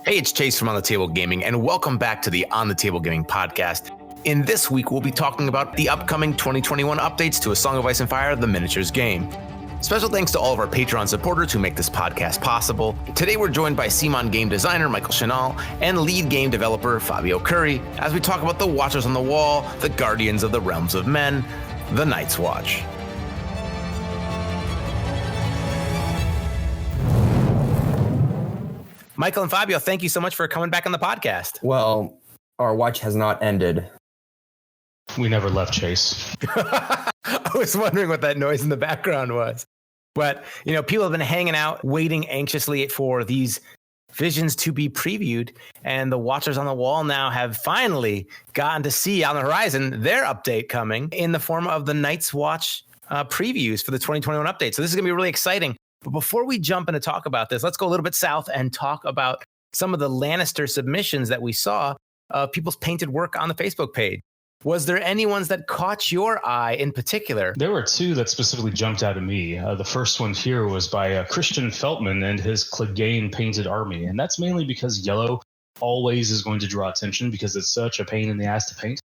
Hey, it's Chase from On the Table Gaming, and welcome back to the On the Table Gaming podcast. In this week, we'll be talking about the upcoming 2021 updates to A Song of Ice and Fire, the miniatures game. Special thanks to all of our Patreon supporters who make this podcast possible. Today, we're joined by CMON game designer Michael Shinall and lead game developer Fabio Cury as we talk about the Watchers on the Wall, the Guardians of the Realms of Men, the Night's Watch. Michael and Fabio, thank you so much for coming back on the podcast. Well, our watch has not ended. We never left, Chase. I was wondering what that noise in the background was. But, people have been hanging out, waiting anxiously for these visions to be previewed. And the Watchers on the Wall now have finally gotten to see on the horizon their update coming in the form of the Night's Watch previews for the 2021 update. So this is going to be really exciting. But before we jump in to talk about this, let's go a little bit south and talk about some of the Lannister submissions that we saw of people's painted work on the Facebook page. Was there any ones that caught your eye in particular? There were two that specifically jumped out at me. The first one here was by Christian Feltman and his Clegane painted army. And that's mainly because yellow always is going to draw attention because it's such a pain in the ass to paint.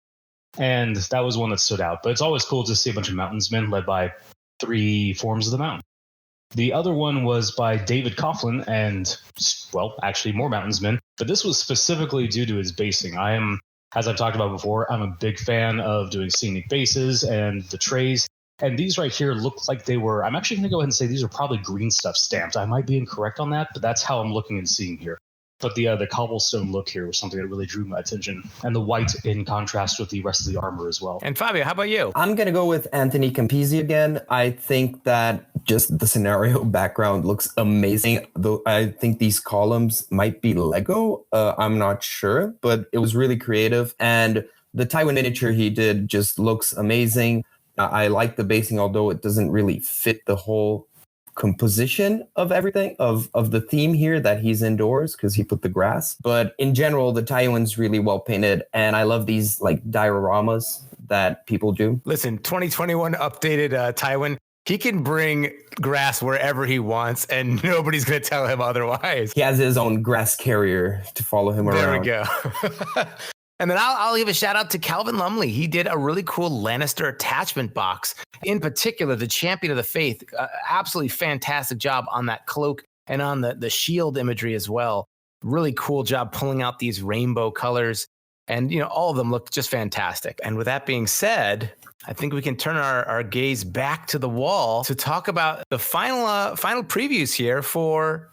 And that was one that stood out. But it's always cool to see a bunch of mountainsmen led by 3 forms of the mountain. The other one was by David Coughlin and, well, actually more mountainsmen. But this was specifically due to his basing. As I've talked about before, I'm a big fan of doing scenic bases and the trays. And these right here look like they were, I'm actually going to go ahead and say these are probably green stuff stamped. I might be incorrect on that, but that's how I'm looking and seeing here. But the cobblestone look here was something that really drew my attention. And the white in contrast with the rest of the armor as well. And Fabio, how about you? I'm going to go with Anthony Campisi again. I think that just the scenario background looks amazing. Though I think these columns might be Lego. I'm not sure, but it was really creative. And the Tywin miniature he did just looks amazing. I like the basing, although it doesn't really fit the whole composition of everything of the theme here that he's indoors because he put the grass. But in general, the Tywin's really well painted, and I love these like dioramas that people do. Listen, 2021 updated Tywin. He can bring grass wherever he wants, and nobody's going to tell him otherwise. He has his own grass carrier to follow him around. There we go. And then I'll give a shout out to Calvin Lumley. He did a really cool Lannister attachment box. In particular, the Champion of the Faith, absolutely fantastic job on that cloak and on the shield imagery as well. Really cool job pulling out these rainbow colors. And, all of them looked just fantastic. And with that being said, I think we can turn our gaze back to the wall to talk about the final previews here for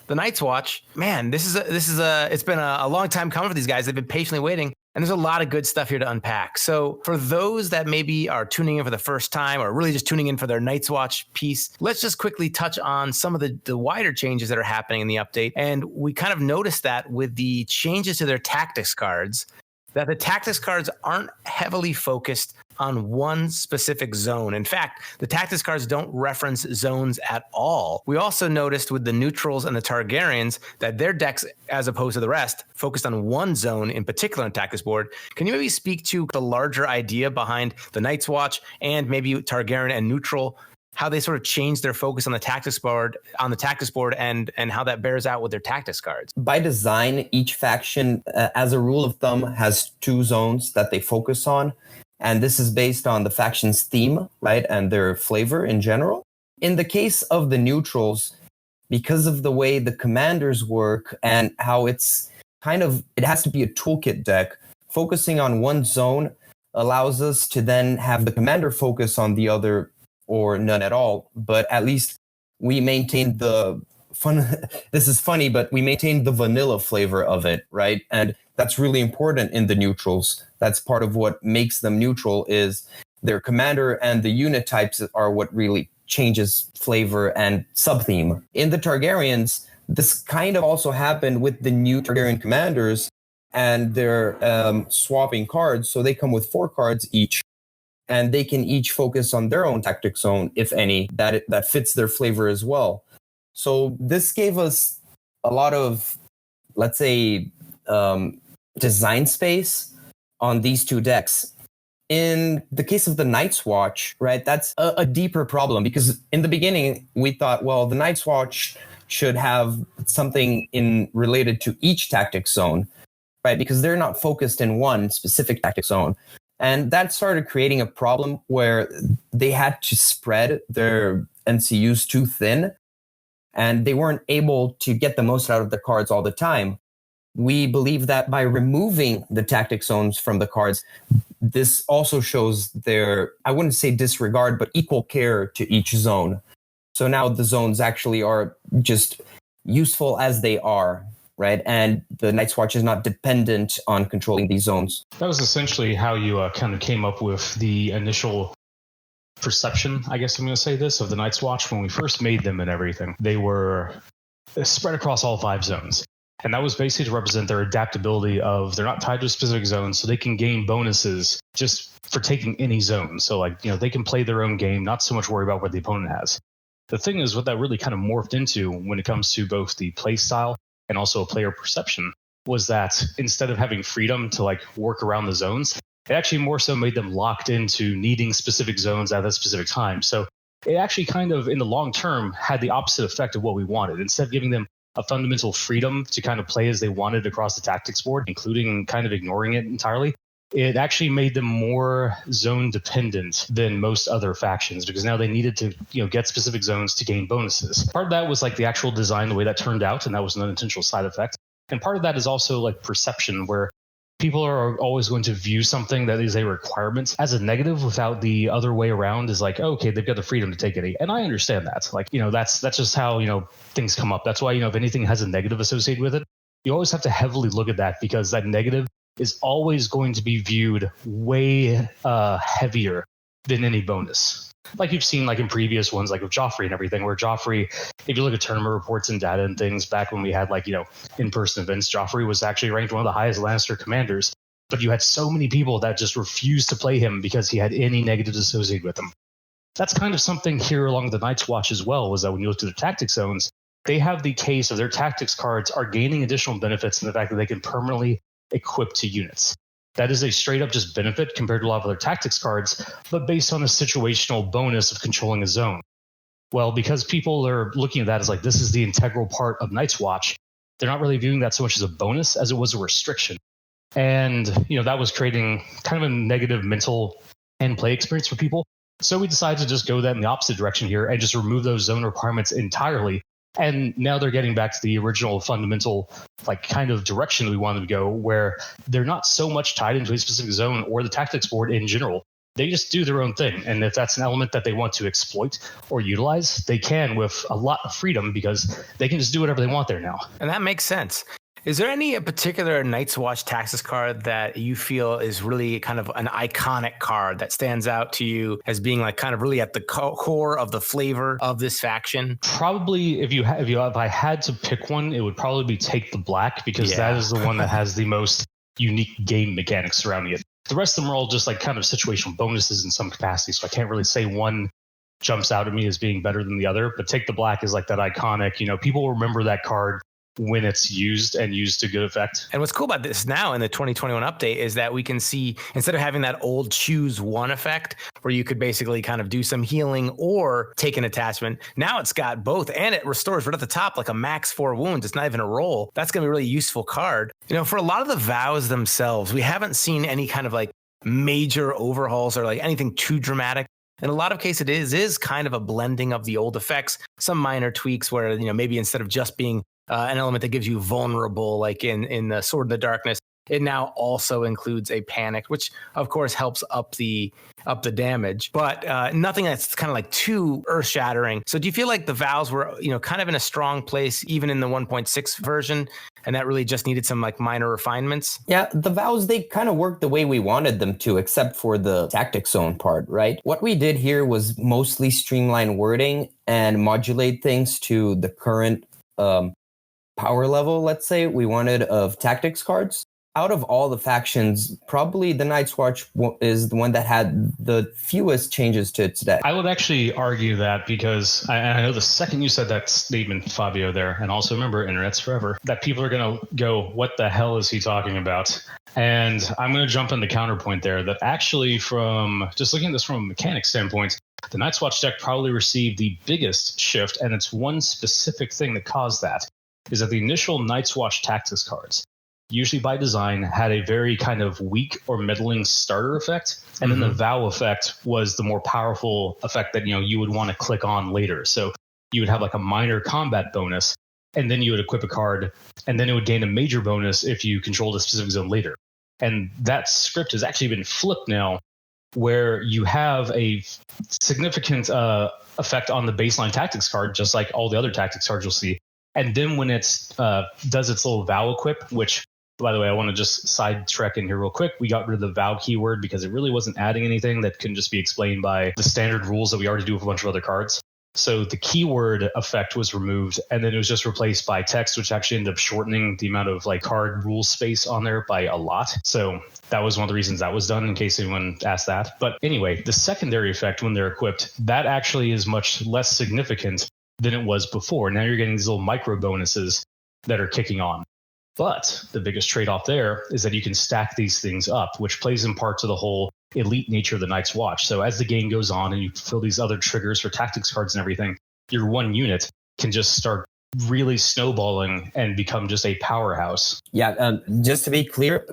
the Night's Watch. Man, it's been a long time coming for these guys. They've been patiently waiting, and there's a lot of good stuff here to unpack. So for those that maybe are tuning in for the first time or really just tuning in for their Night's Watch piece, let's just quickly touch on some of the wider changes that are happening in the update. And we kind of noticed that with the changes to their tactics cards, that the tactics cards aren't heavily focused on one specific zone. In fact, the tactics cards don't reference zones at all. We also noticed with the neutrals and the Targaryens that their decks, as opposed to the rest, focused on one zone in particular on tactics board. Can you maybe speak to the larger idea behind the Night's Watch and maybe Targaryen and neutral, how they sort of changed their focus on the tactics board and how that bears out with their tactics cards? By design, each faction, as a rule of thumb, has 2 zones that they focus on. And this is based on the faction's theme, right, and their flavor in general. In the case of the neutrals, because of the way the commanders work and how it has to be a toolkit deck, focusing on one zone allows us to then have the commander focus on the other or none at all. But at least we maintain the fun. This is funny, but we maintain the vanilla flavor of it, right? And that's really important in the neutrals. That's part of what makes them neutral is their commander and the unit types are what really changes flavor and sub-theme. In the Targaryens, this kind of also happened with the new Targaryen commanders and their swapping cards. So they come with 4 cards each, and they can each focus on their own tactic zone, if any, that fits their flavor as well. So this gave us a lot of, let's say, design space on these 2 decks. In the case of the Night's Watch, right, that's a deeper problem because in the beginning we thought, well, the Night's Watch should have something related to each tactic zone, right? Because they're not focused in one specific tactic zone. And that started creating a problem where they had to spread their NCUs too thin, and they weren't able to get the most out of their cards all the time. We believe that by removing the tactic zones from the cards, this also shows their, I wouldn't say disregard, but equal care to each zone. So now the zones actually are just useful as they are, right? And the Night's Watch is not dependent on controlling these zones. That was essentially how you kind of came up with the initial perception, I guess I'm going to say this, of the Night's Watch when we first made them and everything. They were spread across all 5 zones. And that was basically to represent their adaptability of they're not tied to a specific zone, so they can gain bonuses just for taking any zone. So, like, they can play their own game, not so much worry about what the opponent has. The thing is, what that really kind of morphed into when it comes to both the play style and also player perception was that instead of having freedom to like work around the zones, it actually more so made them locked into needing specific zones at a specific time. So it actually kind of, in the long term, had the opposite effect of what we wanted. Instead of giving them a fundamental freedom to kind of play as they wanted across the tactics board, including kind of ignoring it entirely, it actually made them more zone dependent than most other factions, because now they needed to, get specific zones to gain bonuses. Part of that was like the actual design, the way that turned out, and that was an unintentional side effect. And part of that is also like perception, where people are always going to view something that is a requirement as a negative without the other way around is like, okay, they've got the freedom to take any. And I understand that. Like, that's just how, things come up. That's why, if anything has a negative associated with it, you always have to heavily look at that, because that negative is always going to be viewed way heavier than any bonus. Like you've seen like in previous ones, like with Joffrey and everything, where Joffrey, if you look at tournament reports and data and things back when we had like, in-person events, Joffrey was actually ranked one of the highest Lannister commanders. But you had so many people that just refused to play him because he had any negatives associated with him. That's kind of something here along the Night's Watch as well, was that when you look at the tactics zones, they have the case of their tactics cards are gaining additional benefits in the fact that they can permanently equip to units. That is a straight up just benefit compared to a lot of other tactics cards, but based on a situational bonus of controlling a zone. Well, because people are looking at that as like, this is the integral part of Night's Watch, they're not really viewing that so much as a bonus as it was a restriction. And, that was creating kind of a negative mental and play experience for people. So we decided to just go that in the opposite direction here and just remove those zone requirements entirely. And now they're getting back to the original fundamental, like, kind of direction that we wanted to go, where they're not so much tied into a specific zone or the tactics board in general. They just do their own thing. And if that's an element that they want to exploit or utilize, they can with a lot of freedom, because they can just do whatever they want there now. And that makes sense. Is there any particular Night's Watch tactics card that you feel is really kind of an iconic card that stands out to you as being like kind of really at the core of the flavor of this faction? Probably, if I had to pick one, it would probably be Take the Black, because that is the one that has the most unique game mechanics surrounding it. The rest of them are all just like kind of situational bonuses in some capacity, so I can't really say one jumps out at me as being better than the other. But Take the Black is like that iconic, people remember that card when it's used and used to good effect. And what's cool about this now in the 2021 update is that we can see, instead of having that old choose one effect where you could basically kind of do some healing or take an attachment, now it's got both, and it restores right at the top like a max 4 wounds. It's not even a roll. That's going to be a really useful card. For a lot of the vows themselves, we haven't seen any kind of like major overhauls or like anything too dramatic. In a lot of cases, it is kind of a blending of the old effects, some minor tweaks where, maybe instead of just being an element that gives you vulnerable, like in the Sword in the Darkness, it now also includes a panic, which of course helps up the damage, but nothing that's kind of like too earth shattering. So do you feel like the vows were, kind of in a strong place even in the 1.6 version, and that really just needed some like minor refinements? Yeah, the vows, they kind of worked the way we wanted them to, except for the tactics zone part, right? What we did here was mostly streamline wording and modulate things to the current power level, let's say, we wanted of tactics cards. Out of all the factions, probably the Night's Watch is the one that had the fewest changes to its deck. I would actually argue that, because I know the second you said that statement, Fabio, there, and also remember, internet's forever, that people are going to go, what the hell is he talking about? And I'm going to jump in the counterpoint there, that actually from just looking at this from a mechanics standpoint, The Night's Watch deck probably received the biggest shift, and it's one specific thing that caused that, is that the initial Night's Watch tactics cards, usually by design, had a very kind of weak or middling starter effect, and then the Vow effect was the more powerful effect that you would want to click on later. So you would have like a minor combat bonus, and then you would equip a card, and then it would gain a major bonus if you controlled a specific zone later. And that script has actually been flipped now, where you have a significant effect on the baseline tactics card, just like all the other tactics cards you'll see. And then when it does its little Vow equip, which, by the way, I want to just sidetrack in here real quick. We got rid of the Vow keyword because it really wasn't adding anything that couldn't just be explained by the standard rules that we already do with a bunch of other cards. So the keyword effect was removed, and then it was just replaced by text, which actually ended up shortening the amount of like card rule space on there by a lot. So that was one of the reasons that was done, in case anyone asked that. But anyway, the secondary effect when they're equipped, that actually is much less significant than it was before. Now you're getting these little micro bonuses that are kicking on. But the biggest trade-off there is that you can stack these things up, which plays in part to the whole elite nature of the Night's Watch. So as the game goes on and you fulfill these other triggers for tactics cards and everything, your one unit can just start really snowballing and become just a powerhouse. Yeah, just to be clear,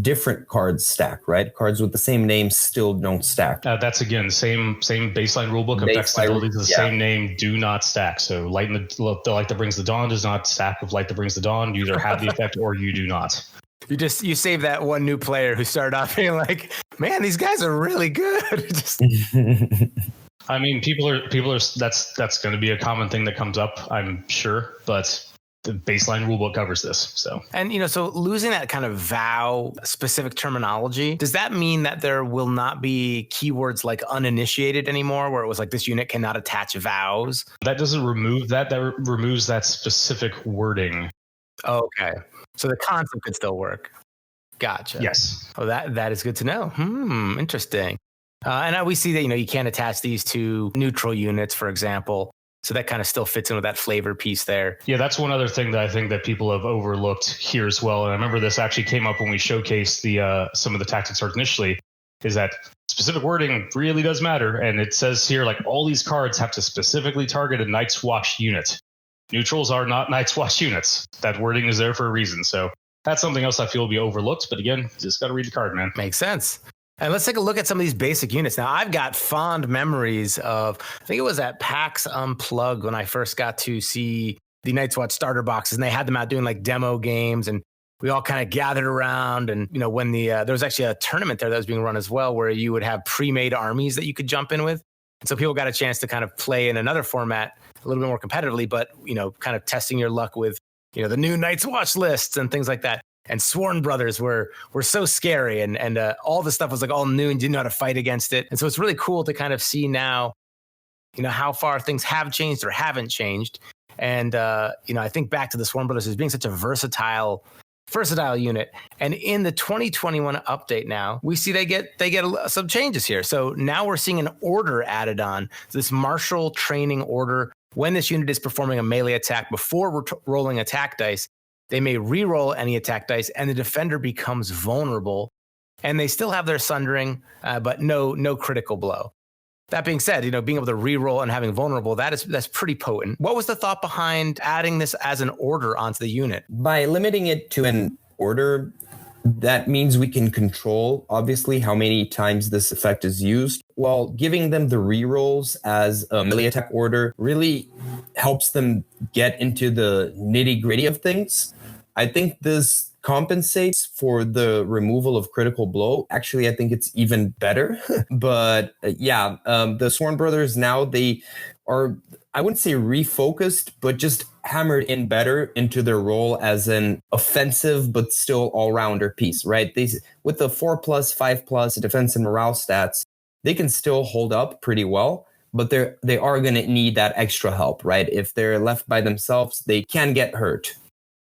different cards stack, right? Cards with the same name still don't stack. That's, again, same baseline rulebook. Effects and abilities of the same name do not stack. So the light that brings the dawn does not stack with light that brings the dawn. You either have the effect or you do not. You save that one new player who started off being like, man, these guys are really good. I mean, people are that's going to be a common thing that comes up, I'm sure, but the baseline rulebook covers this. So, and so losing that kind of Vow specific terminology, does that mean that there will not be keywords like uninitiated anymore, where it was like this unit cannot attach vows? That doesn't remove that. That removes that specific wording. Okay, so the concept could still work. Gotcha. Yes. Oh, that is good to know. Interesting. And we see that you can't attach these to neutral units, for example. So that kind of still fits in with that flavor piece there. Yeah, that's one other thing that I think that people have overlooked here as well. And I remember this actually came up when we showcased the some of the tactics cards initially, is that specific wording really does matter. And it says here, like, all these cards have to specifically target a Night's Watch unit. Neutrals are not Night's Watch units. That wording is there for a reason. So that's something else I feel will be overlooked. But again, just got to read the card, man. Makes sense. And let's take a look at some of these basic units. Now, I've got fond memories of, I think it was at PAX Unplugged when I first got to see the Night's Watch starter boxes, and they had them out doing like demo games, and we all kind of gathered around. And, when there was actually a tournament there that was being run as well, where you would have pre-made armies that you could jump in with. And so people got a chance to kind of play in another format a little bit more competitively, but, kind of testing your luck with, the new Night's Watch lists and things like that. And Sworn Brothers were so scary, and all the stuff was like all new and didn't know how to fight against it. And so it's really cool to kind of see now, how far things have changed or haven't changed. And, I think back to the Sworn Brothers as being such a versatile unit. And in the 2021 update now, we see they get some changes here. So now we're seeing an order added on, this martial training order. When this unit is performing a melee attack before rolling attack dice, they may re-roll any attack dice, and the defender becomes vulnerable. And they still have their sundering, but no critical blow. That being said, being able to re-roll and having vulnerable, that's pretty potent. What was the thought behind adding this as an order onto the unit? By limiting it to an order, that means we can control, obviously, how many times this effect is used, while giving them the re-rolls as a melee attack order really helps them get into the nitty-gritty of things. I think this compensates for the removal of critical blow. Actually, I think it's even better. But the Sworn Brothers now, they are, I wouldn't say refocused, but just hammered in better into their role as an offensive but still all-rounder piece, right? With the 4+, 5+ defense and morale stats, they can still hold up pretty well, but they are going to need that extra help, right? If they're left by themselves, they can get hurt.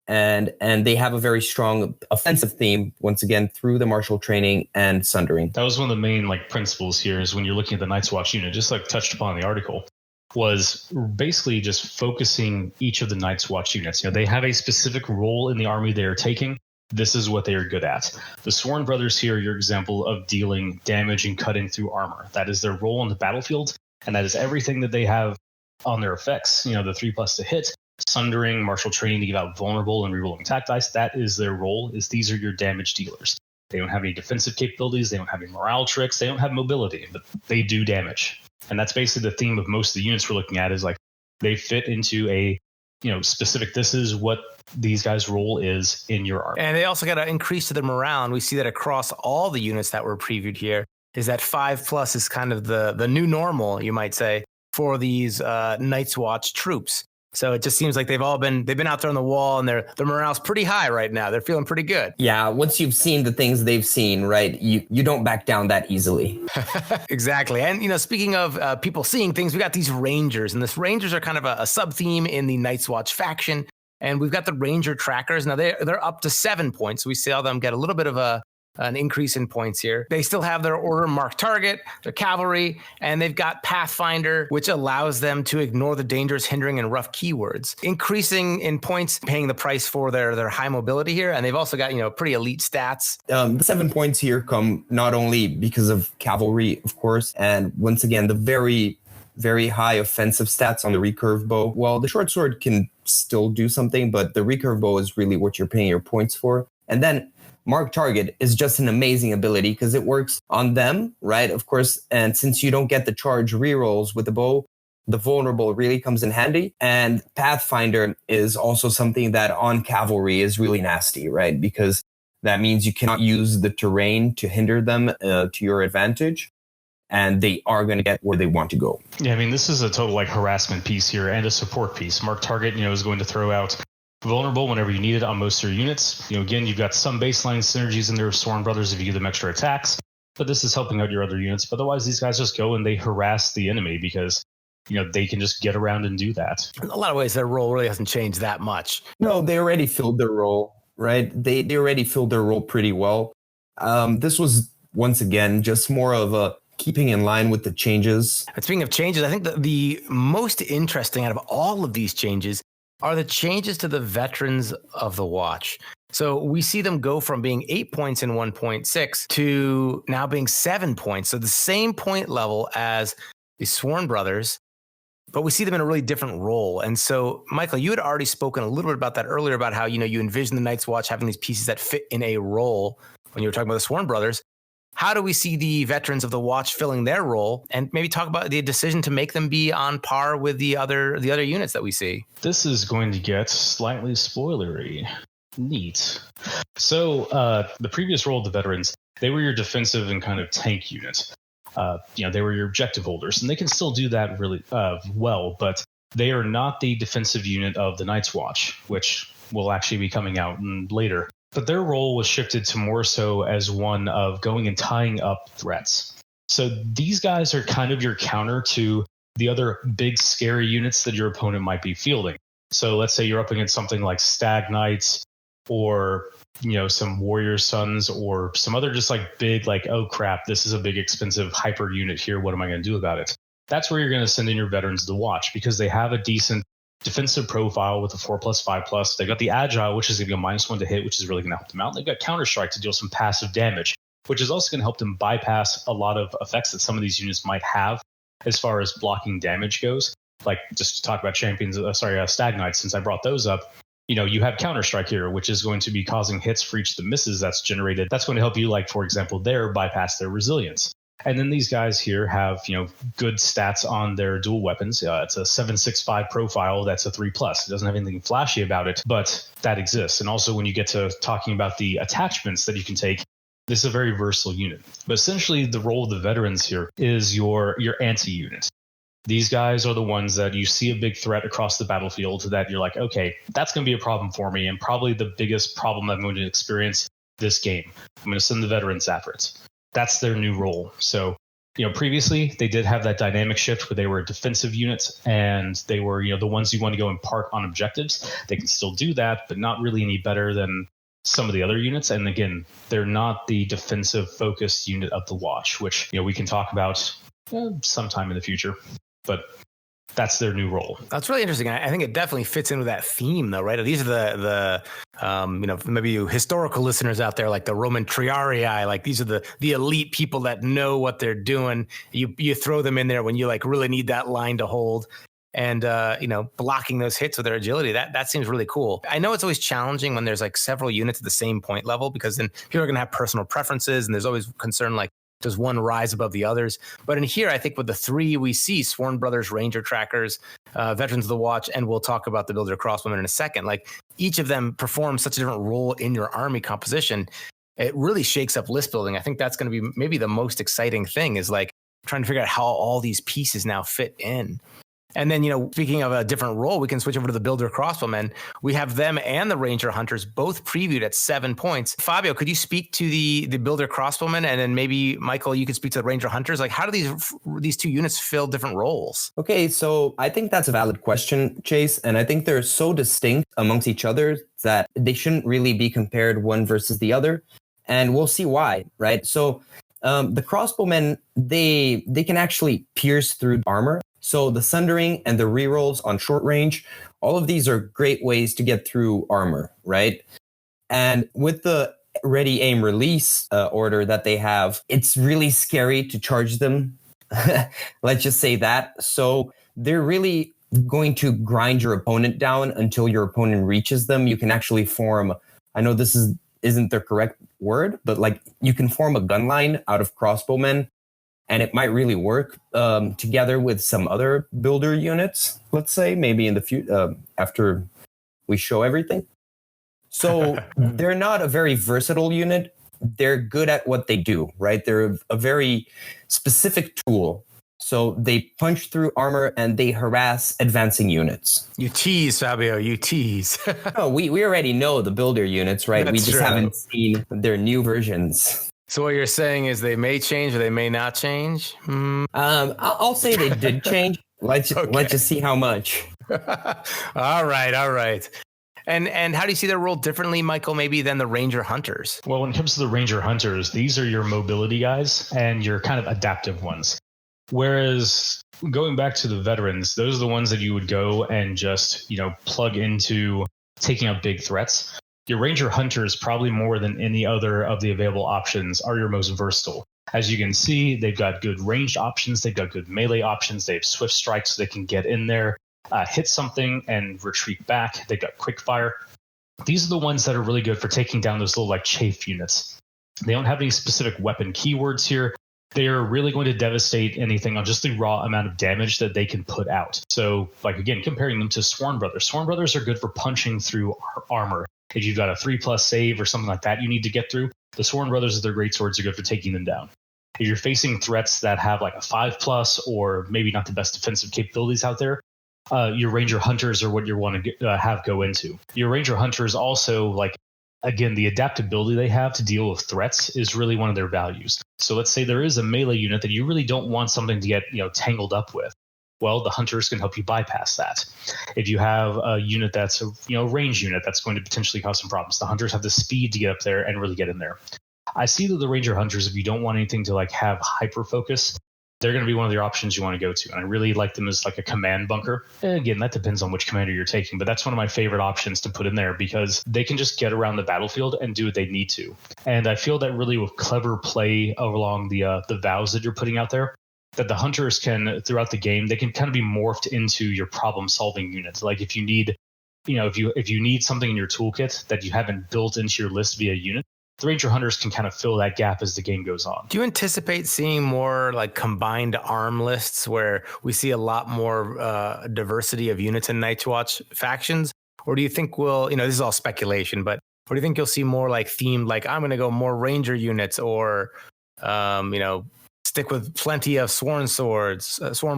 And they have a very strong offensive theme, once again, through the martial training and sundering. That was one of the main principles here, is when you're looking at the Night's Watch unit, just like touched upon in the article, was basically just focusing each of the Night's Watch units. They have a specific role in the army they are taking. This is what they are good at. The Sworn Brothers here are your example of dealing damage and cutting through armor. That is their role on the battlefield. And that is everything that they have on their effects. The 3+ to hit, Sundering, Martial Training to give out vulnerable and rerolling attack dice. That is their role, is these are your damage dealers. They don't have any defensive capabilities. They don't have any morale tricks. They don't have mobility, but they do damage. And that's basically the theme of most of the units we're looking at, is like they fit into a specific, this is what these guys' role is in your army. And they also got an increase to their morale. And we see that across all the units that were previewed here, is that 5+ is kind of the new normal, you might say, for these Night's Watch troops. So it just seems like they've been out there on the wall, and their morale's pretty high right now. They're feeling pretty good. Yeah, once you've seen the things they've seen, right, you don't back down that easily. Exactly. And speaking of people seeing things, we got these Rangers, and this Rangers are kind of a sub theme in the Night's Watch faction. And we've got the Ranger trackers. Now they're up to 7 points. So we saw them get a little bit of an increase in points here. They still have their order marked target, their cavalry, and they've got Pathfinder, which allows them to ignore the dangerous, hindering, and rough keywords, increasing in points, paying the price for their high mobility here. And they've also got, pretty elite stats. The 7 points here come not only because of cavalry, of course, and once again, the very, very high offensive stats on the recurve bow. Well, the short sword can still do something, but the recurve bow is really what you're paying your points for. And then Mark Target is just an amazing ability because it works on them, right? Of course, and since you don't get the charge rerolls with the bow, the vulnerable really comes in handy. And Pathfinder is also something that on cavalry is really nasty, right? Because that means you cannot use the terrain to hinder them to your advantage. And they are going to get where they want to go. Yeah, I mean, this is a total harassment piece here and a support piece. Mark Target, is going to throw out vulnerable whenever you need it on most of your units. Again, you've got some baseline synergies in there with Sworn Brothers if you give them extra attacks, but this is helping out your other units. But otherwise, these guys just go and they harass the enemy because, they can just get around and do that. In a lot of ways, their role really hasn't changed that much. No, they already filled their role, right? They already filled their role pretty well. This was, once again, just more of a keeping in line with the changes. And speaking of changes, I think the most interesting out of all of these changes are the changes to the veterans of the watch. So we see them go from being 8 points in 1.6 to now being 7 points. So the same point level as the Sworn Brothers, but we see them in a really different role. And so, Michael, you had already spoken a little bit about that earlier, about how, you envision the Night's Watch having these pieces that fit in a role when you were talking about the Sworn Brothers. How do we see the veterans of the watch filling their role, and maybe talk about the decision to make them be on par with the other units that we see? This is going to get slightly spoilery. Neat. So the previous role of the veterans, they were your defensive and kind of tank unit. They were your objective holders, and they can still do that really well, but they are not the defensive unit of the Night's Watch, which will actually be coming out later. But their role was shifted to more so as one of going and tying up threats. So these guys are kind of your counter to the other big scary units that your opponent might be fielding. So let's say you're up against something like Stag Knights or, some Warrior Sons or some other just big, oh crap, this is a big expensive hyper unit here. What am I going to do about it? That's where you're going to send in your veterans to watch, because they have a decent defensive profile with a 4+, 5+. They've got the Agile, which is going to be a -1 to hit, which is really going to help them out. They've got Counterstrike to deal some passive damage, which is also going to help them bypass a lot of effects that some of these units might have as far as blocking damage goes. Like, just to talk about Stag Knights, since I brought those up, you have Counterstrike here, which is going to be causing hits for each of the misses that's generated. That's going to help you, for example, bypass their resilience. And then these guys here have, good stats on their dual weapons. It's a 7.65 profile. That's a 3+. It doesn't have anything flashy about it, but that exists. And also when you get to talking about the attachments that you can take, this is a very versatile unit. But essentially the role of the veterans here is your anti-unit. These guys are the ones that you see a big threat across the battlefield that you're like, okay, that's going to be a problem for me, and probably the biggest problem I'm going to experience this game. I'm going to send the veterans after it. That's their new role. So, previously they did have that dynamic shift where they were defensive units and they were, the ones you want to go and park on objectives. They can still do that, but not really any better than some of the other units. And again, they're not the defensive focused unit of the watch, which, we can talk about sometime in the future. But that's their new role. That's really interesting. I think it definitely fits in with that theme, though, right? These are the maybe you historical listeners out there, like the Roman triarii, like these are the elite people that know what they're doing. You throw them in there when you like really need that line to hold. And, blocking those hits with their agility, that seems really cool. I know it's always challenging when there's like several units at the same point level, because then people are going to have personal preferences. And there's always concern like, does one rise above the others? But in here, I think with the three we see, Sworn Brothers, Ranger Trackers, Veterans of the Watch, and we'll talk about the Builder Crossbowmen in a second, like each of them performs such a different role in your army composition. It really shakes up list building. I think that's going to be maybe the most exciting thing, is like trying to figure out how all these pieces now fit in. And then, speaking of a different role, we can switch over to the Builder Crossbowmen. We have them and the Ranger Hunters both previewed at 7 points. Fabio, could you speak to the Builder Crossbowmen? And then maybe, Michael, you could speak to the Ranger Hunters. Like, how do these two units fill different roles? Okay, so I think that's a valid question, Chase. And I think they're so distinct amongst each other that they shouldn't really be compared one versus the other. And we'll see why, right? So the Crossbowmen, they can actually pierce through armor. So the Sundering and the rerolls on short range, all of these are great ways to get through armor, right? And with the ready aim release order that they have, it's really scary to charge them. Let's just say that. So they're really going to grind your opponent down until your opponent reaches them. You can actually form, I know this isn't the correct word, but like you can form a gun line out of crossbowmen. And it might really work together with some other builder units, let's say, maybe in the future, after we show everything. So they're not a very versatile unit. They're good at what they do, right? They're a very specific tool. So they punch through armor and they harass advancing units. You tease, Fabio, you tease. No, we already know the builder units, right? That's we just true. haven't seen their new versions. So what you're saying is they may change or they may not change? I'll say they did change. Let's just see how much. All right. And how do you see their role differently, Michael, maybe than the Ranger Hunters? Well, when it comes to the Ranger Hunters, these are your mobility guys and your kind of adaptive ones. Whereas going back to the veterans, those are the ones that you would go and just, plug into taking out big threats. Your Ranger Hunters, probably more than any other of the available options, are your most versatile. As you can see, they've got good ranged options. They've got good melee options. They have swift strikes, so they can get in there, hit something, and retreat back. They've got quick fire. These are the ones that are really good for taking down those little chafe units. They don't have any specific weapon keywords here. They are really going to devastate anything on just the raw amount of damage that they can put out. So, again, comparing them to Sworn Brothers. Sworn Brothers are good for punching through armor. If you've got a 3+ save or something like that you need to get through, the Sworn Brothers with their great swords are good for taking them down. If you're facing threats that have a 5+ or maybe not the best defensive capabilities out there, your Ranger Hunters are what you want to have go into. Your Ranger Hunters also, again, the adaptability they have to deal with threats is really one of their values. So let's say there is a melee unit that you really don't want something to get tangled up with. Well, the Hunters can help you bypass that. If you have a unit that's a range unit that's going to potentially cause some problems, the Hunters have the speed to get up there and really get in there. I see that the Ranger Hunters, if you don't want anything to have hyper focus, they're going to be one of the options you want to go to. And I really like them as a command bunker. And again, that depends on which commander you're taking, but that's one of my favorite options to put in there because they can just get around the battlefield and do what they need to. And I feel that really with clever play along the vows that you're putting out there, that the Hunters can, throughout the game, they can kind of be morphed into your problem-solving unit. Like if you need, if you need something in your toolkit that you haven't built into your list via unit, the Ranger Hunters can kind of fill that gap as the game goes on. Do you anticipate seeing more combined arm lists where we see a lot more diversity of units in Night's Watch factions? Or do you think this is all speculation, but or do you think you'll see more themed, I'm going to go more Ranger units or, stick with plenty of Sworn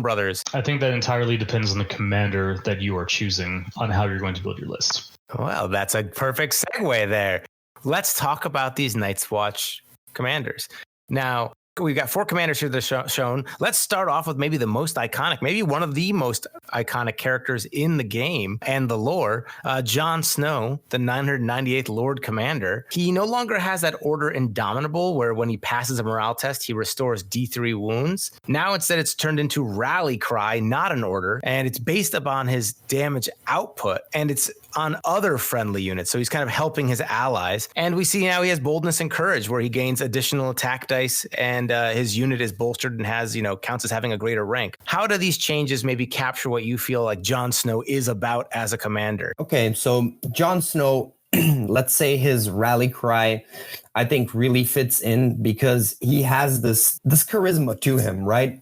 Brothers? I think that entirely depends on the commander that you are choosing on how you're going to build your list. Well, that's a perfect segue there. Let's talk about these Night's Watch commanders. Now, we've got 4 commanders here that are shown. Let's start off with maybe the most iconic, maybe one of the most iconic characters in the game and the lore, Jon Snow, the 998th Lord Commander. He no longer has that Order Indomitable, where when he passes a morale test, he restores D3 wounds. Now instead it's turned into Rally Cry, not an order, and it's based upon his damage output, and it's on other friendly units. So he's kind of helping his allies. And we see now he has Boldness and Courage, where he gains additional attack dice, and his unit is bolstered and has, counts as having a greater rank. How do these changes maybe capture what you feel like Jon Snow is about as a commander? Okay, so Jon Snow, let's say his Rally Cry, I think really fits in because he has this charisma to him, right?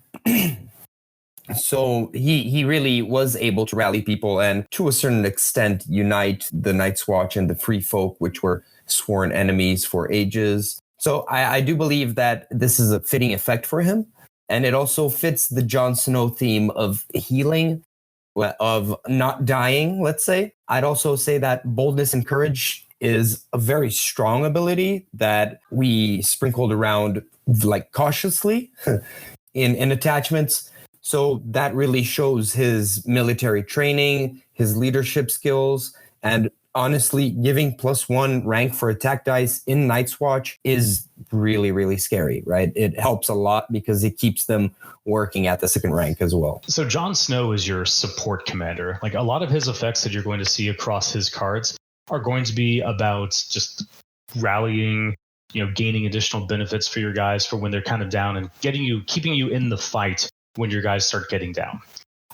So he really was able to rally people and to a certain extent unite the Night's Watch and the Free Folk, which were sworn enemies for ages. So I do believe that this is a fitting effect for him. And it also fits the Jon Snow theme of healing, of not dying, let's say. I'd also say that Boldness and Courage is a very strong ability that we sprinkled around like cautiously in attachments. So that really shows his military training, his leadership skills, and honestly, giving +1 rank for attack dice in Night's Watch is really, really scary, right? It helps a lot because it keeps them working at the 2nd rank as well. So Jon Snow is your support commander. Like a lot of his effects that you're going to see across his cards are going to be about just rallying, gaining additional benefits for your guys for when they're kind of down and keeping you in the fight when your guys start getting down.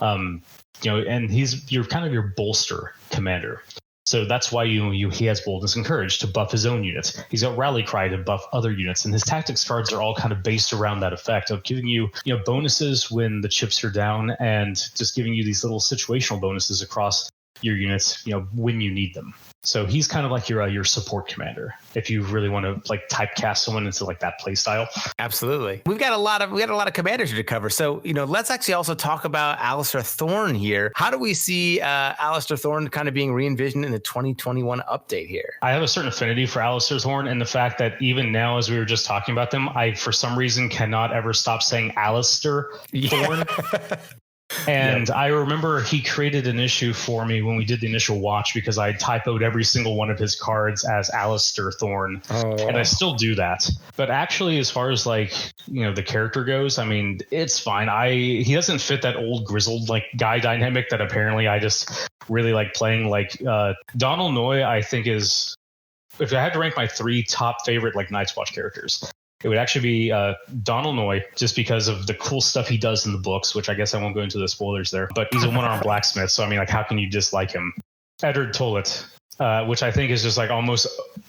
And you're kind of your bolster commander. So that's why he has Boldness and Courage to buff his own units. He's got Rally Cry to buff other units, and his tactics cards are all kind of based around that effect of giving you, bonuses when the chips are down, and just giving you these little situational bonuses across your units, when you need them. So he's kind of like your support commander if you really want to like typecast someone into like that play style. Absolutely. We got a lot of commanders to cover. So, let's actually also talk about Alliser Thorn here. How do we see Alliser Thorn kind of being re-envisioned in the 2021 update here? I have a certain affinity for Alliser Thorn, and the fact that even now, as we were just talking about them, I for some reason cannot ever stop saying Alliser Thorn. And yep. I remember he created an issue for me when we did the initial watch because I typoed every single one of his cards as Alliser Thorn. And I still do that. But actually, as far as the character goes, I mean, it's fine. He doesn't fit that old grizzled guy dynamic that apparently I just really like playing. Donal Noye, I think is, if I had to rank my 3 top favorite Night's Watch characters, it would actually be Donal Noye, just because of the cool stuff he does in the books, which I guess I won't go into the spoilers there. But he's a one-armed blacksmith, so I mean, how can you dislike him? Eddard Tollett, which I think is just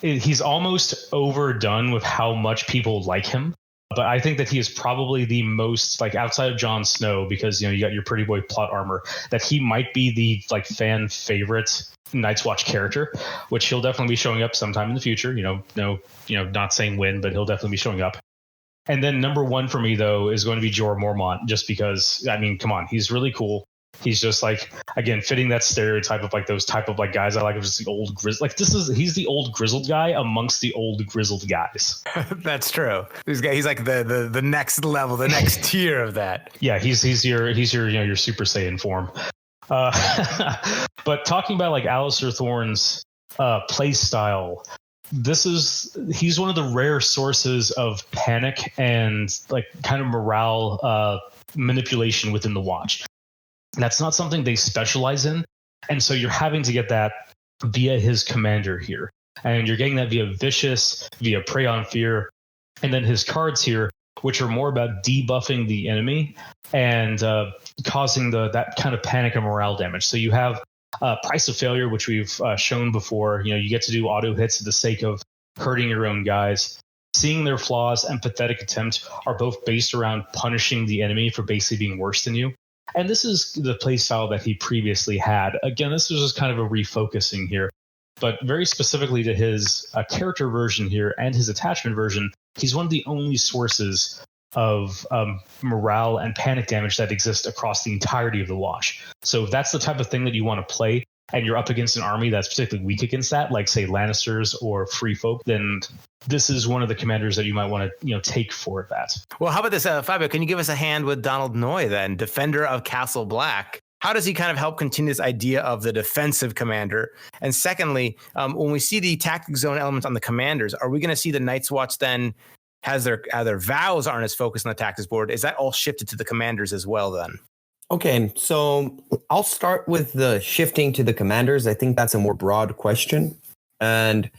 he's almost overdone with how much people like him. But I think that he is probably the most, outside of Jon Snow, because you got your pretty boy plot armor, that he might be the fan favorite Night's Watch character, which he'll definitely be showing up sometime in the future. Not saying when, but he'll definitely be showing up. And then number 1 for me though is going to be Jorah Mormont, just because I mean, come on, he's really cool. He's just again fitting that stereotype of those type of guys I like, of just the old grizzled. He's the old grizzled guy amongst the old grizzled guys. That's true. He's like the next level, the next tier of that. Yeah, he's your your Super Saiyan form. But talking about Alliser Thorn's play style, he's one of the rare sources of panic and kind of morale manipulation within the watch. That's not something they specialize in, and so you're having to get that via his commander here, and you're getting that via Vicious, via Prey on Fear, and then his cards here, which are more about debuffing the enemy and causing that kind of panic and morale damage. So you have Price of Failure, which we've shown before. You get to do auto hits for the sake of hurting your own guys. Seeing Their Flaws and Pathetic Attempt are both based around punishing the enemy for basically being worse than you. And this is the play style that he previously had. Again, this is just kind of a refocusing here. But very specifically to his character version here and his attachment version, he's one of the only sources of morale and panic damage that exists across the entirety of the watch. So if that's the type of thing that you want to play, and you're up against an army that's particularly weak against that, like say Lannisters or Free Folk, then this is one of the commanders that you might want to take for that. Well, how about this, Fabio? Can you give us a hand with Donald Noye then, defender of Castle Black? How does he kind of help continue this idea of the defensive commander? And secondly, when we see the tactic zone elements on the commanders, are we going to see the Night's Watch then has their vows aren't as focused on the tactics board? Is that all shifted to the commanders as well then? Okay, so I'll start with the shifting to the commanders. I think that's a more broad question. And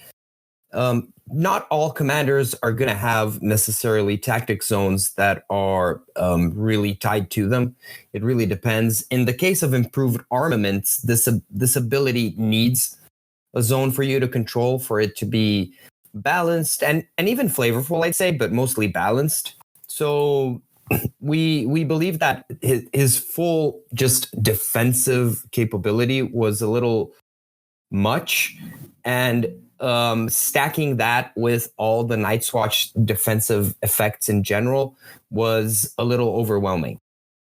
not all commanders are going to have necessarily tactic zones that are really tied to them. It really depends. In the case of improved armaments, this ability needs a zone for you to control for it to be balanced and even flavorful, I'd say, but mostly balanced. So we believe that his full just defensive capability was a little much, and stacking that with all the Night's Watch defensive effects in general was a little overwhelming.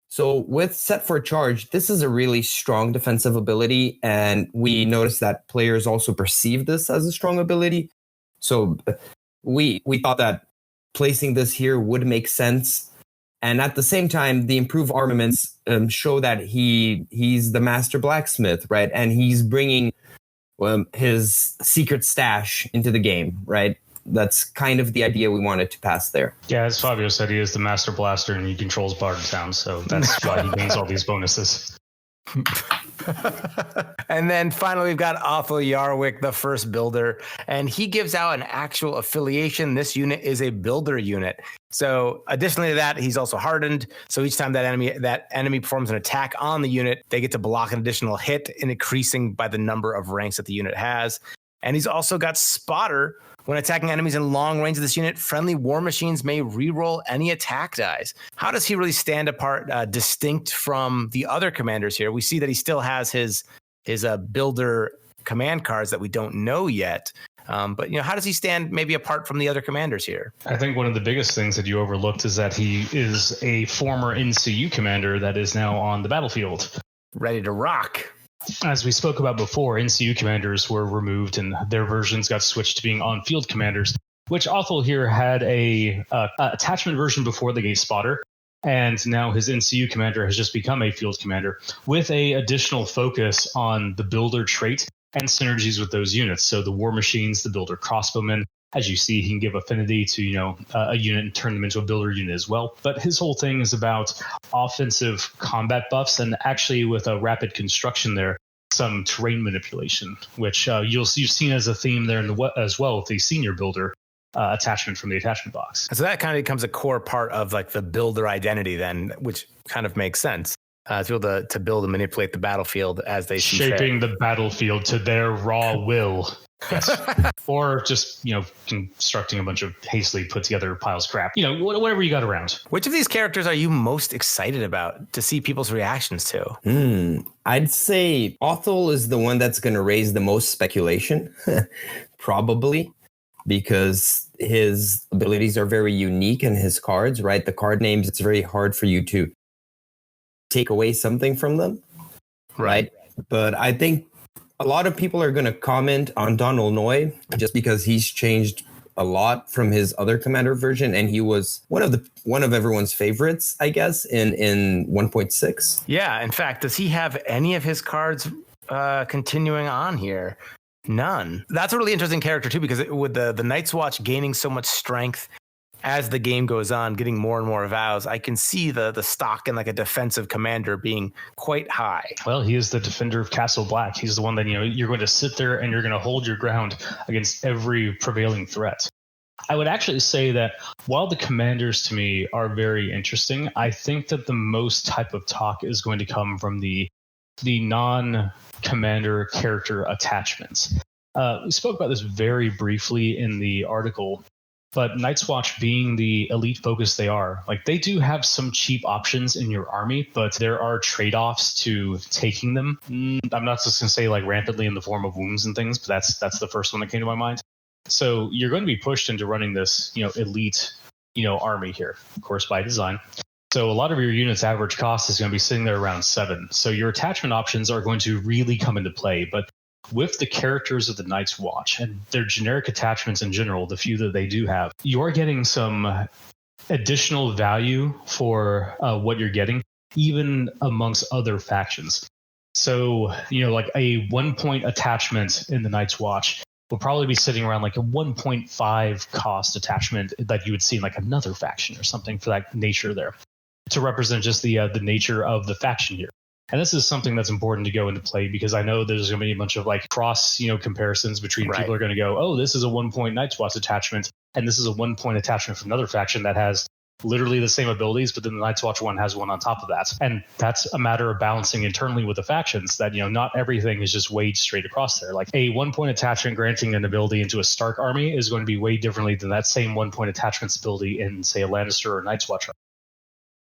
So with Set for Charge, this is a really strong defensive ability, and we noticed that players also perceive this as a strong ability. So we thought that placing this here would make sense. And at the same time, the improved armaments show that he's the master blacksmith, right? And he's bringing his secret stash into the game, right? That's kind of the idea we wanted to pass there. Yeah, as Fabio said, he is the master blaster and he controls Bardstown, so that's why he gains all these bonuses. And then finally, we've got Othell Yarwyck, the first builder, and he gives out an actual affiliation. This unit is a builder unit. So additionally to that, he's also hardened. So each time that enemy performs an attack on the unit, they get to block an additional hit, increasing by the number of ranks that the unit has. And he's also got Spotter. When attacking enemies in long range of this unit, friendly war machines may reroll any attack dice. How does he really stand apart, distinct from the other commanders here? We see that he still has his builder command cards that we don't know yet. But how does he stand maybe apart from the other commanders here? I think one of the biggest things that you overlooked is that he is a former NCU commander that is now on the battlefield, ready to rock. As we spoke about before, NCU commanders were removed and their versions got switched to being on-field commanders, which Othell here had a attachment version before they gave Spotter, and now his NCU commander has just become a field commander with a additional focus on the builder trait and synergies with those units. So the war machines, the builder crossbowmen, as you see, he can give affinity to a unit and turn them into a builder unit as well. But his whole thing is about offensive combat buffs, and actually with a rapid construction there, some terrain manipulation, which you've seen as a theme there as well with the senior builder attachment from the attachment box. So that kind of becomes a core part of like the builder identity then, which kind of makes sense. To be able to build and manipulate the battlefield as they see fit. Shaping the battlefield to their raw will. Yes. Or just, constructing a bunch of hastily put together piles of crap. Whatever you got around. Which of these characters are you most excited about to see people's reactions to? I'd say Othell is the one that's going to raise the most speculation, probably, because his abilities are very unique in his cards, right? The card names, it's very hard for you to take away something from them, right? But I think a lot of people are going to comment on Donal Noye just because he's changed a lot from his other commander version, and he was one of everyone's favorites, I guess, in 1.6. Yeah, in fact, does he have any of his cards continuing on here? None. That's a really interesting character too, because with the Night's Watch gaining so much strength as the game goes on, getting more and more vows, I can see the stock in like a defensive commander being quite high. Well, he is the defender of Castle Black. He's the one that, you're going to sit there and you're going to hold your ground against every prevailing threat. I would actually say that while the commanders to me are very interesting, I think that the most type of talk is going to come from the non-commander character attachments. We spoke about this very briefly in the article, but Night's Watch being the elite focus they are, like they do have some cheap options in your army, but there are trade-offs to taking them. I'm not just going to say like rampantly in the form of wounds and things, but that's the first one that came to my mind. So you're going to be pushed into running this, elite, army here, of course, by design. So a lot of your units' average cost is going to be sitting there around 7. So your attachment options are going to really come into play. But with the characters of the Night's Watch and their generic attachments in general, the few that they do have, you're getting some additional value for what you're getting, even amongst other factions. So, like a 1-point attachment in the Night's Watch will probably be sitting around like a 1.5 cost attachment that you would see in like another faction or something for that nature there, to represent just the nature of the faction here. And this is something that's important to go into play, because I know there's going to be a bunch of like cross, comparisons between people are going to go, oh, this is a 1-point Night's Watch attachment, and this is a 1-point attachment from another faction that has literally the same abilities, but then the Night's Watch one has one on top of that. And that's a matter of balancing internally with the factions, that, not everything is just weighed straight across there. Like a 1-point attachment granting an ability into a Stark army is going to be weighed differently than that same 1-point attachment's ability in, say, a Lannister or Night's Watch army.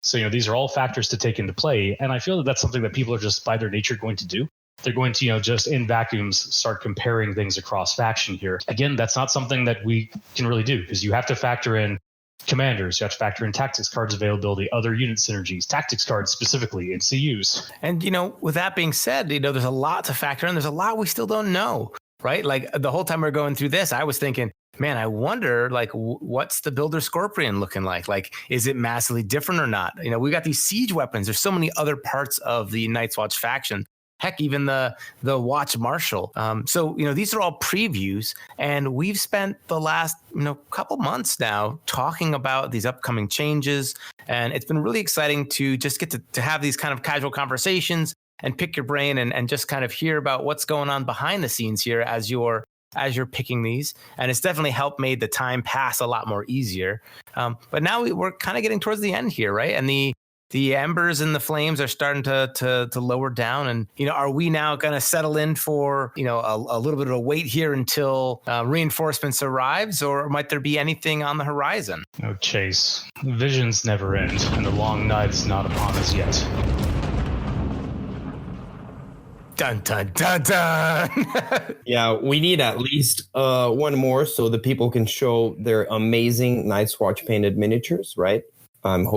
So, these are all factors to take into play. And I feel that that's something that people are just by their nature going to do. They're going to, just in vacuums, start comparing things across faction here. Again, that's not something that we can really do, because you have to factor in commanders, you have to factor in tactics cards availability, other unit synergies, tactics cards specifically in CUs. And, with that being said, there's a lot to factor in. There's a lot we still don't know, right? Like the whole time we're going through this, I was thinking, man, I wonder, like, what's the Builder Scorpion looking like? Like, is it massively different or not? We got these siege weapons. There's so many other parts of the Night's Watch faction. Heck, even the Watch Marshal. So, these are all previews, and we've spent the last, couple months now talking about these upcoming changes. And it's been really exciting to just get to have these kind of casual conversations and pick your brain and just kind of hear about what's going on behind the scenes here as you're picking these. And it's definitely helped made the time pass a lot more easier. But now we're kind of getting towards the end here, right? And the embers and the flames are starting to lower down. And, are we now going to settle in for, a little bit of a wait here until reinforcements arrives, or might there be anything on the horizon? Oh, Chase, visions never end, and the long night's not upon us yet. Dun, dun, dun, dun. Yeah, we need at least one more so the people can show their amazing Night's Watch painted miniatures, right? I'm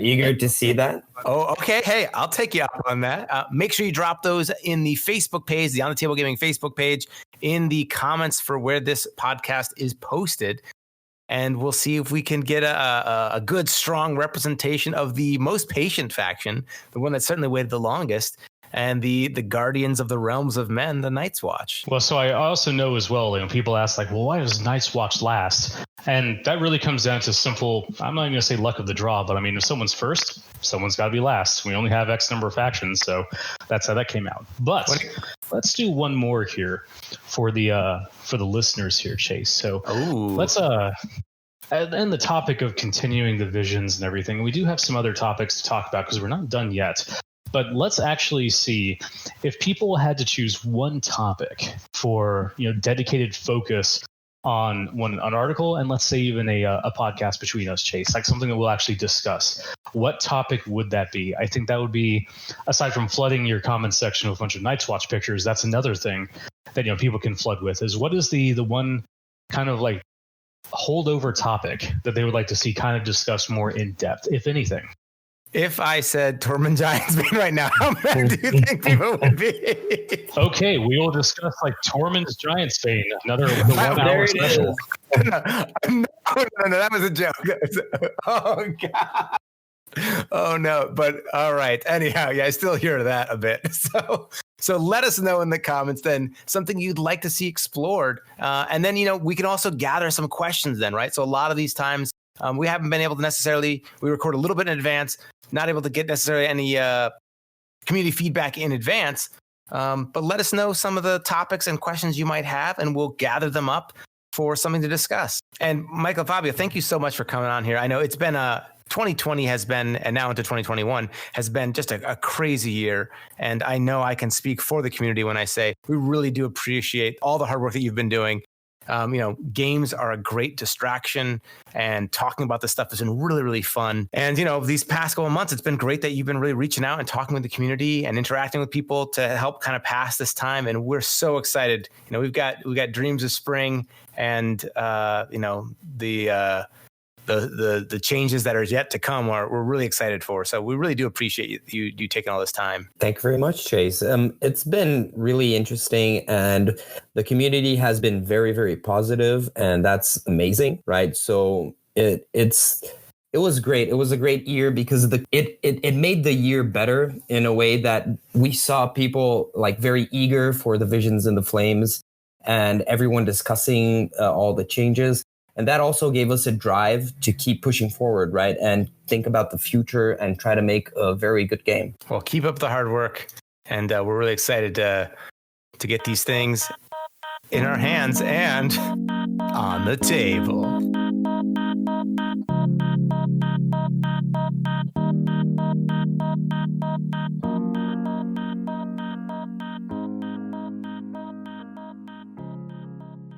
eager to see that. Oh, okay. Hey, I'll take you up on that. Make sure you drop those in the Facebook page, the On the Table Gaming Facebook page, in the comments for where this podcast is posted. And we'll see if we can get a good, strong representation of the most patient faction, the one that certainly waited the longest, and the guardians of the realms of men, the Night's Watch. Well, so I also know as well, people ask like, well, why does Night's Watch last? And that really comes down to simple, I'm not even going to say luck of the draw, but I mean, if someone's first, someone's got to be last. We only have X number of factions, so that's how that came out. But let's do one more here for the listeners here, Chase. So let's and the topic of continuing the visions and everything, we do have some other topics to talk about because we're not done yet. But let's actually see if people had to choose one topic for dedicated focus on an article, and let's say even a podcast between us, Chase, like something that we'll actually discuss. What topic would that be? I think that would be, aside from flooding your comments section with a bunch of Night's Watch pictures, that's another thing that people can flood with, is what is the one kind of like holdover topic that they would like to see kind of discussed more in depth, if anything. If I said Tormund Giantsbane right now, how mad do you think people would be? Okay, we will discuss like Tormund's Giantsbane, another 1 hour special. No, that was a joke. Oh, God. Oh, no. But all right. Anyhow, yeah, I still hear that a bit. So let us know in the comments then something you'd like to see explored. And then, we can also gather some questions then, right? So a lot of these times, we haven't been able to necessarily, we record a little bit in advance, not able to get necessarily any community feedback in advance. But let us know some of the topics and questions you might have, and we'll gather them up for something to discuss. And Michael, Fabio, thank you so much for coming on here. I know it's been 2020 has been, and now into 2021, has been just a crazy year. And I know I can speak for the community when I say we really do appreciate all the hard work that you've been doing. Games are a great distraction, and talking about this stuff has been really, really fun. And, these past couple of months, it's been great that you've been really reaching out and talking with the community and interacting with people to help kind of pass this time. And we're so excited. We've got Dreams of Spring and, the the changes that are yet to come we're really excited for. So we really do appreciate you taking all this time. Thank you very much, Chase. It's been really interesting, and the community has been very, very positive, and that's amazing, right? So it was great. It was a great year because it made the year better in a way that we saw people like very eager for the Visions and the Flames, and everyone discussing all the changes. And that also gave us a drive to keep pushing forward, right? And think about the future and try to make a very good game. Well, keep up the hard work. And we're really excited to get these things in our hands and on the table.